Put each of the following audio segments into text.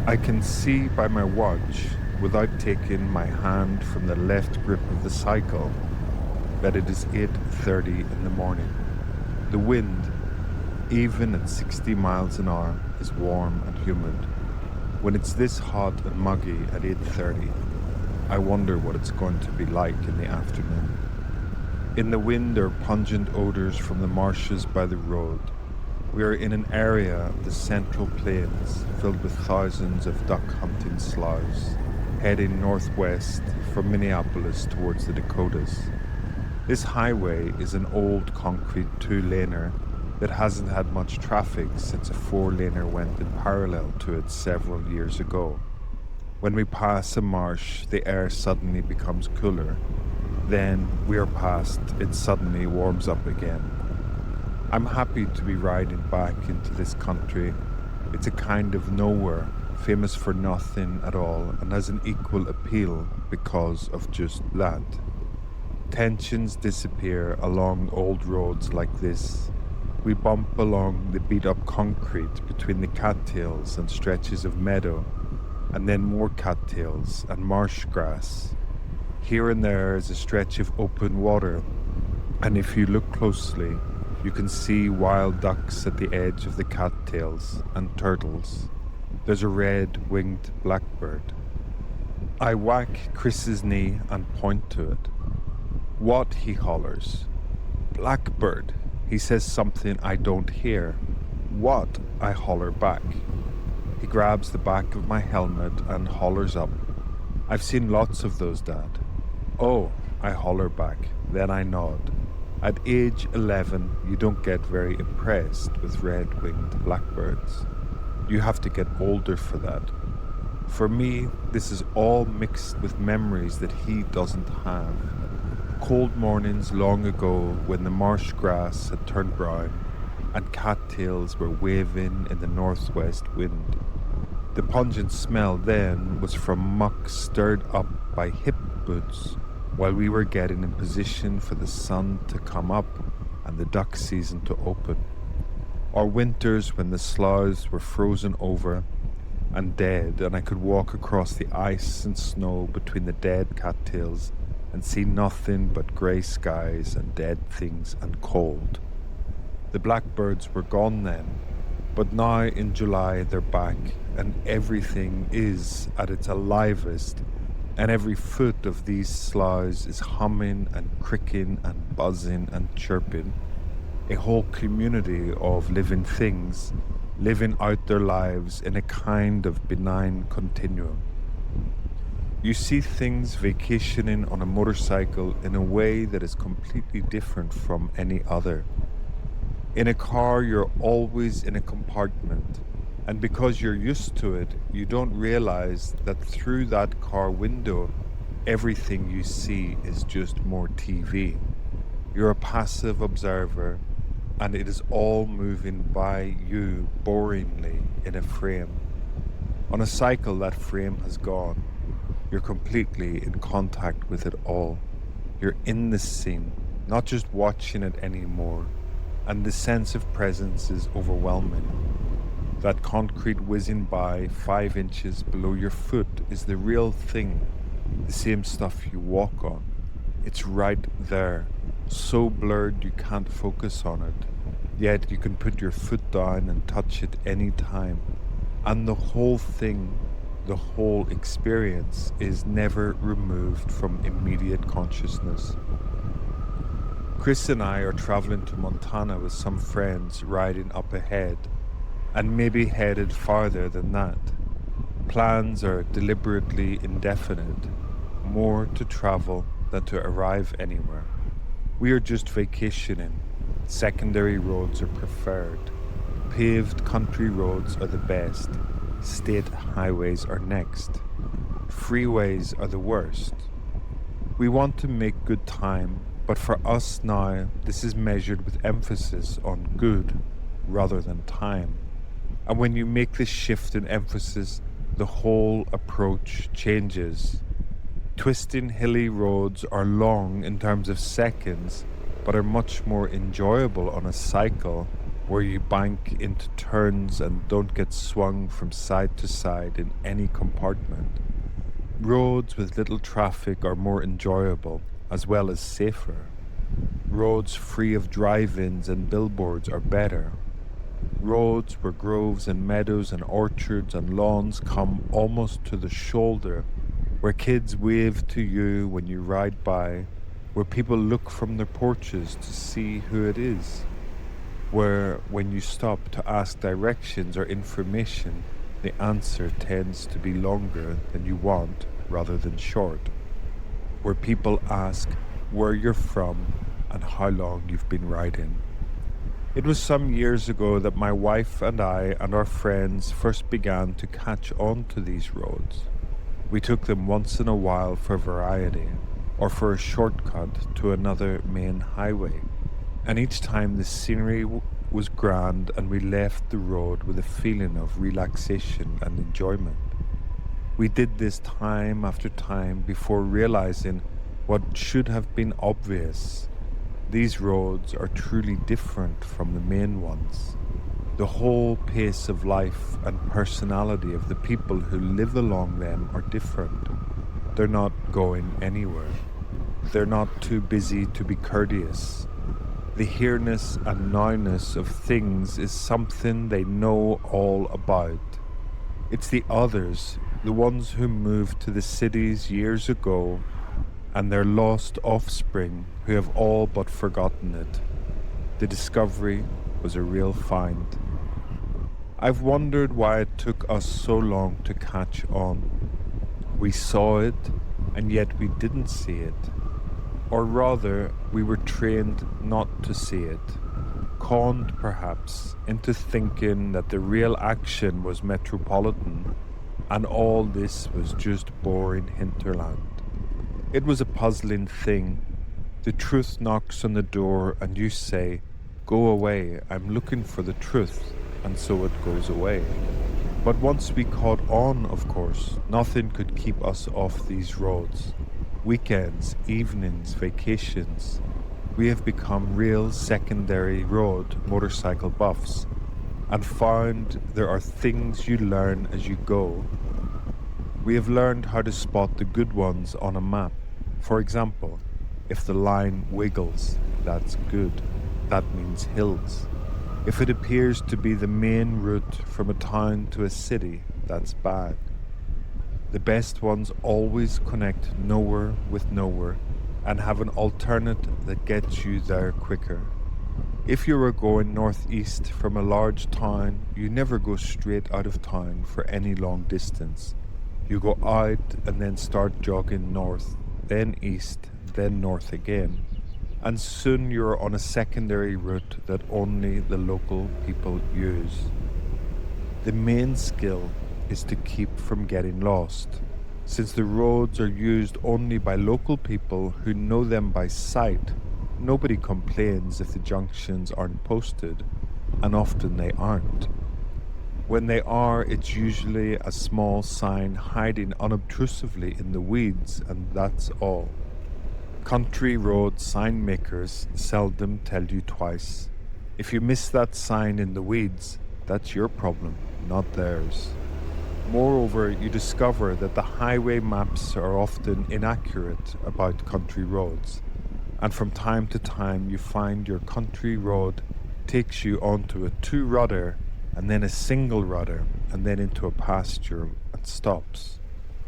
I can see by my watch, without taking my hand from the left grip of the cycle, that it is 8:30 in the morning. The wind, even at 60 miles an hour, is warm and humid. When it's this hot and muggy at 8:30, I wonder what it's going to be like in the afternoon. In the wind are pungent odours from the marshes by the road. We are in an area of the Central Plains filled with thousands of duck-hunting sloughs, heading northwest from Minneapolis towards the Dakotas. This highway is an old concrete two-laner that hasn't had much traffic since a four-laner went in parallel to it several years ago. When we pass a marsh, the air suddenly becomes cooler. Then we are past, it suddenly warms up again. I'm happy to be riding back into this country. It's a kind of nowhere, famous for nothing at all, and has an equal appeal because of just that. Tensions disappear along old roads like this. We bump along the beat-up concrete between the cattails and stretches of meadow, and then more cattails and marsh grass. Here and there is a stretch of open water, and if you look closely, you can see wild ducks at the edge of the cattails and turtles. There's a red-winged blackbird. I whack Chris's knee and point to it. What, he hollers. Blackbird. He says something I don't hear. What? I holler back. He grabs the back of my helmet and hollers up. I've seen lots of those, Dad. Oh, I holler back. Then I nod. At age 11, you don't get very impressed with red-winged blackbirds. You have to get older for that. For me, this is all mixed with memories that he doesn't have. Cold mornings long ago when the marsh grass had turned brown and cattails were waving in the northwest wind. The pungent smell then was from muck stirred up by hip boots while we were getting in position for the sun to come up and the duck season to open. Or winters when the sloughs were frozen over and dead and I could walk across the ice and snow between the dead cattails and see nothing but grey skies and dead things and cold. The blackbirds were gone then, but now in July they're back and everything is at its alivest, and every foot of these sloughs is humming and cricking and buzzing and chirping. A whole community of living things living out their lives in a kind of benign continuum. You see things vacationing on a motorcycle in a way that is completely different from any other. In a car, you're always in a compartment, and because you're used to it, you don't realize that through that car window, everything you see is just more TV. You're a passive observer, and it is all moving by you boringly in a frame. On a cycle, that frame has gone. You're completely in contact with it all. You're in the scene, not just watching it anymore, and the sense of presence is overwhelming. That concrete whizzing by 5 inches below your foot is the real thing, the same stuff you walk on. It's right there, so blurred you can't focus on it, yet you can put your foot down and touch it any time. And the whole thing, the whole experience is never removed from immediate consciousness. Chris and I are traveling to Montana with some friends riding up ahead, and maybe headed farther than that. Plans are deliberately indefinite, more to travel than to arrive anywhere. We are just vacationing. Secondary roads are preferred. Paved country roads are the best. State highways are next. Freeways are the worst. We want to make good time, but for us now, this is measured with emphasis on good rather than time. And when you make this shift in emphasis, the whole approach changes. Twisting hilly roads are long in terms of seconds, but are much more enjoyable on a cycle where you bank into turns and don't get swung from side to side in any compartment. Roads with little traffic are more enjoyable, as well as safer. Roads free of drive-ins and billboards are better. Roads where groves and meadows and orchards and lawns come almost to the shoulder, where kids wave to you when you ride by, where people look from their porches to see who it is, where when you stop to ask directions or information, the answer tends to be longer than you want rather than short, where people ask where you're from and how long you've been riding. It was some years ago that my wife and I and our friends first began to catch on to these roads. We took them once in a while for variety, or for a shortcut to another main highway, and each time the scenery was grand and we left the road with a feeling of relaxation and enjoyment. We did this time after time before realizing what should have been obvious. These roads are truly different from the main ones. The whole pace of life and personality of the people who live along them are different. They're not going anywhere. They're not too busy to be courteous. The here-ness and now-ness of things is something they know all about. It's the others, the ones who moved to the cities years ago, and their lost offspring who have all but forgotten it. The discovery was a real find. I've wondered why it took us so long to catch on. We saw it, and yet we didn't see it. Or rather, we were trained not to see it, conned perhaps into thinking that the real action was metropolitan, and all this was just boring hinterland. It was a puzzling thing. The truth knocks on the door and you say, "Go away, I'm looking for the truth," and so it goes away. But once we caught on, of course, nothing could keep us off these roads. Weekends, evenings, vacations. We have become real secondary road motorcycle buffs and found there are things you learn as you go. We have learned how to spot the good ones on a map. For example, if the line wiggles, that's good. That means hills. If it appears to be the main route from a town to a city, that's bad. The best ones always connect nowhere with nowhere and have an alternate that gets you there quicker. If you are going northeast from a large town, you never go straight out of town for any long distance. You go out and then start jogging north, then east, then north again. And soon you're on a secondary route that only the local people use. The main skill is to keep from getting lost. Since the roads are used only by local people who know them by sight, nobody complains if the junctions aren't posted, and often they aren't. When they are, it's usually a small sign hiding unobtrusively in the weeds, and that's all. Country road sign makers seldom tell you twice. If you miss that sign in the weeds, that's your problem, not theirs. Moreover, you discover that the highway maps are often inaccurate about country roads, and from time to time you find your country road takes you onto a two-rudder and then a single rudder and then into a pasture and stops,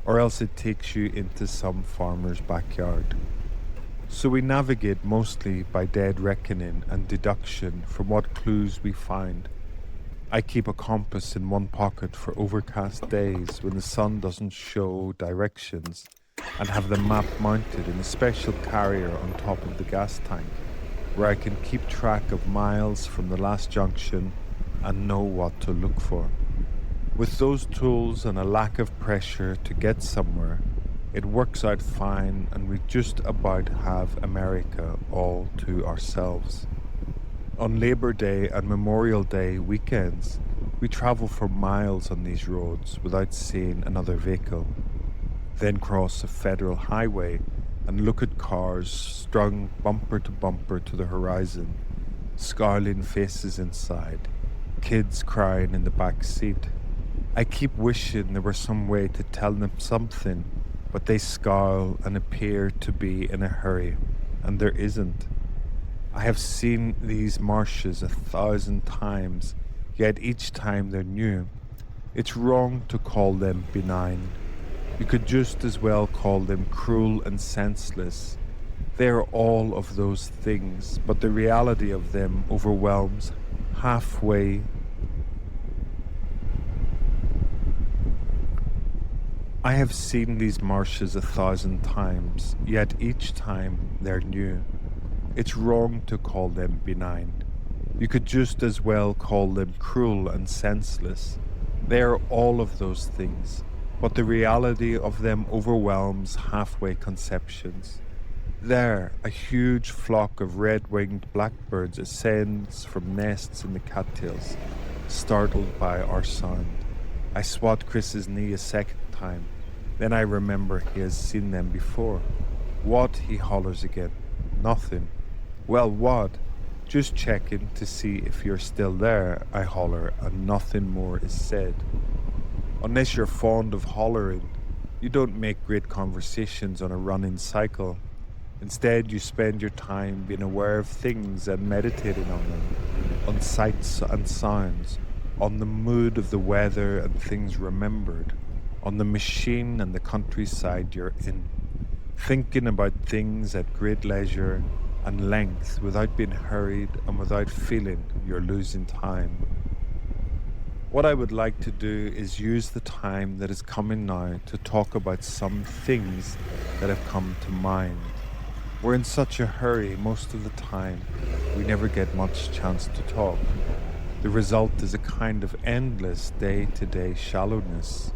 or else it takes you into some farmer's backyard. So we navigate mostly by dead reckoning and deduction from what clues we find. I keep a compass in one pocket for overcast days when the sun doesn't show directions, and have the map mounted in a special carrier on top of the gas tank, where I can keep track of miles from the last junction and know what to look for. With those tools and a lack of pressure to get somewhere, it works out fine, and we just about have America all to ourselves. On Labour Day and Memorial Day weekends, we travel for miles on these roads without seeing another vehicle, then cross a federal highway and look at cars strung bumper to the horizon. Scarling faces inside, kids crying in the back seat. I keep wishing there were some way to tell them something, but they scowl and appear to be in a hurry, and there isn't. I have seen these marshes 1,000 times, yet each time they're new. It's wrong to call them benign. You could just as well call them cruel and senseless. They are all of those things, but the reality of them overwhelms halfway. I have seen these marshes 1,000 times, yet each time they're new. It's wrong to call them benign. You could just as well call them cruel and senseless. They are all of those things, but the reality of them overwhelms halfway conceptions. There, a huge flock of red-winged blackbirds ascends from nests in the cattails, startled by our sound. I swat Chris's knee a second time. Then I remember he has seen them before. What? He hollers again. Nothing. Well, what? Just checking to see if you're still there, I holler, and nothing more is said. Unless you're fond of hollering, you don't make great conversations on a running cycle. Instead, you spend your time being aware of things and meditating on them, on sights and sounds, on the mood of the weather and things remembered, on the machine and the countryside you're in, thinking about things at great leisure and length without being hurried and without feeling you're losing time. What I would like to do is use the time that is coming now to talk about some things that have come to mind. We're in such a hurry most of the time, we never get much chance to talk. The result is a kind of endless day-to-day shallowness,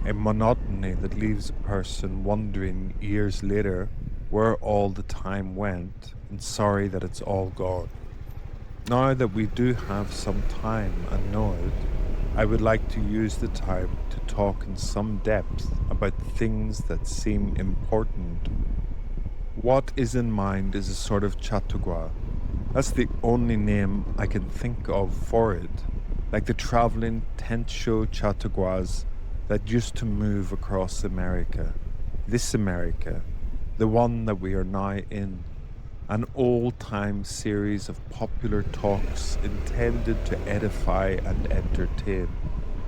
a monotony that leaves a person wondering years later where all the time went and sorry that it's all gone. Now that we do have some time and know it, I would like to use the time to talk in some depth about things that seem important. What is in mind is a sort of Chautauqua. That's the only name I can think of for it, like the traveling tent show Chautauquas that used to move across America. This America, the one that we are now in, an old-time series of popular talks intended to edify and entertain,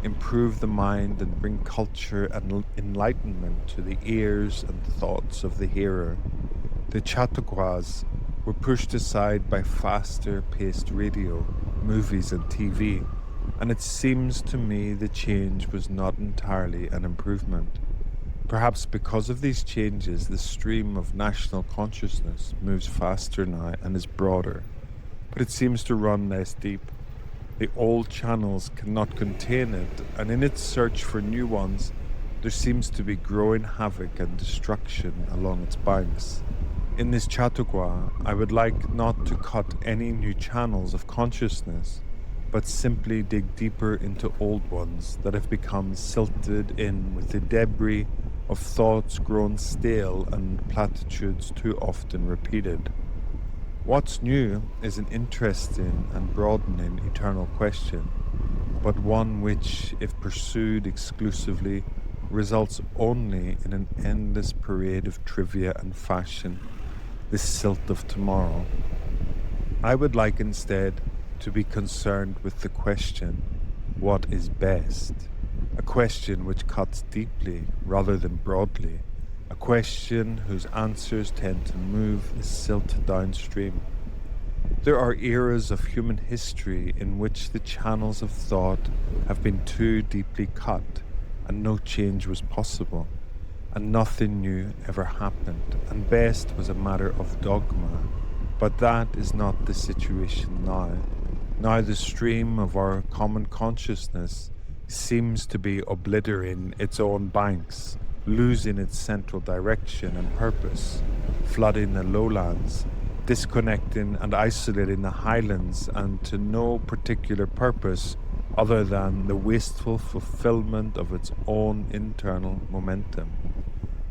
improve the mind and bring culture and enlightenment to the ears and thoughts of the hearer. The Chautauquas were pushed aside by faster-paced radio, movies and TV, and it seems to me the change was not entirely an improvement. Perhaps because of these changes, the stream of national consciousness moves faster now and is broader, but it seems to run less deep. The old channels cannot contain it, and in its search for new ones, there seems to be growing havoc and destruction along its banks. In this Chautauqua, I would like not to cut any new channels of consciousness, but simply dig deeper into old ones that have become silted in with the debris of thoughts grown stale and platitudes too often repeated. What's new is an interesting and broadening eternal question, but one which, if pursued exclusively, results only in an endless parade of trivia and fashion, the silt of tomorrow. I would like instead to be concerned with the question, what is best? A question which cuts deeply rather than broadly, a question whose answers tend to move the silt downstream. There are eras of human history in which the channels of thought have been too deeply cut and no change was possible, and nothing new ever happened, and best was a matter of dogma. But that is not the situation now. Now the stream of our common consciousness seems to be obliterating its own banks, losing its central direction and purpose, flooding the lowlands, disconnecting and isolating the highlands, and to no particular purpose other than the wasteful fulfillment of its own internal momentum.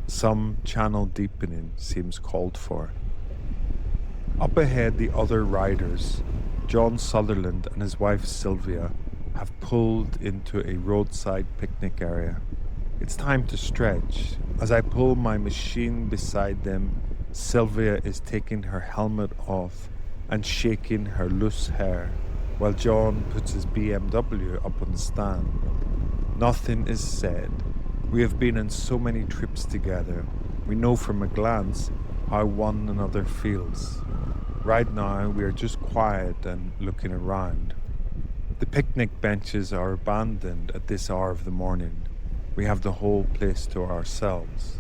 Some channel deepening seems called for. Up ahead, the other riders, John Sutherland and his wife Sylvia have pulled into a roadside picnic area. It's time to stretch. As I pull my machine beside them, Sylvia is taking her helmet off and shaking her loose hair, while John puts his BMW up on the stand. Nothing is said. We have been on so many trips together. We know from a glance how one another feels. Right now, we are just quiet and looking around. The picnic benches are abandoned at this hour of the morning. We have the whole place to ourselves.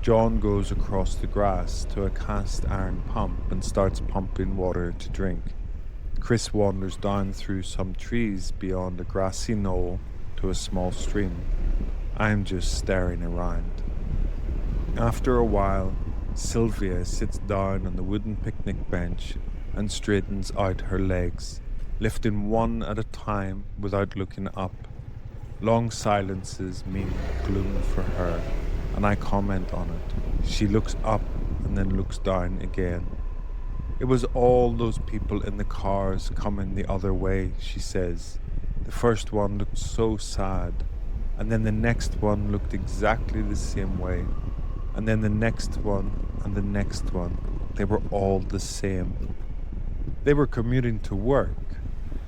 John goes across the grass to a cast iron pump and starts pumping water to drink. Chris wanders down through some trees beyond a grassy knoll to a small stream. I am just staring around. After a while, Sylvia sits down on the wooden picnic bench and straightens out her legs, lifting one at a time without looking up. Long silences mean gloom for her, and I comment on it. She looks up and then looks down again. It was all those people in the cars coming the other way, she says. The first one looked so sad, and then the next one looked exactly the same way, and then the next one and the next one. They were all the same. They were commuting to work.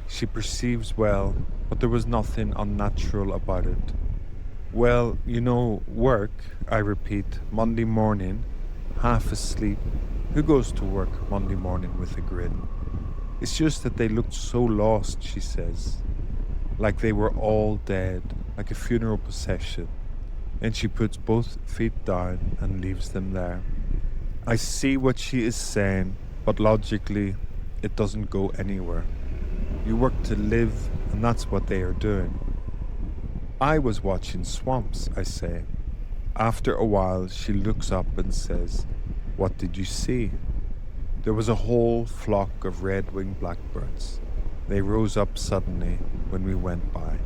She perceives well, but there was nothing unnatural about it. Well, you know, work, I repeat, Monday morning, half asleep. Who goes to work Monday morning with a grin? It's just that they looked so lost, she says, like they were all dead, like a funeral procession. And she puts both feet down and leaves them there. I see what she is saying, but logically, it doesn't go anywhere. You work to live, and that's what they are doing. I was watching swamps, I say. After a while, she looks up and says, "What did you see?" There was a whole flock of red-winged blackbirds. They rose up suddenly when we went by.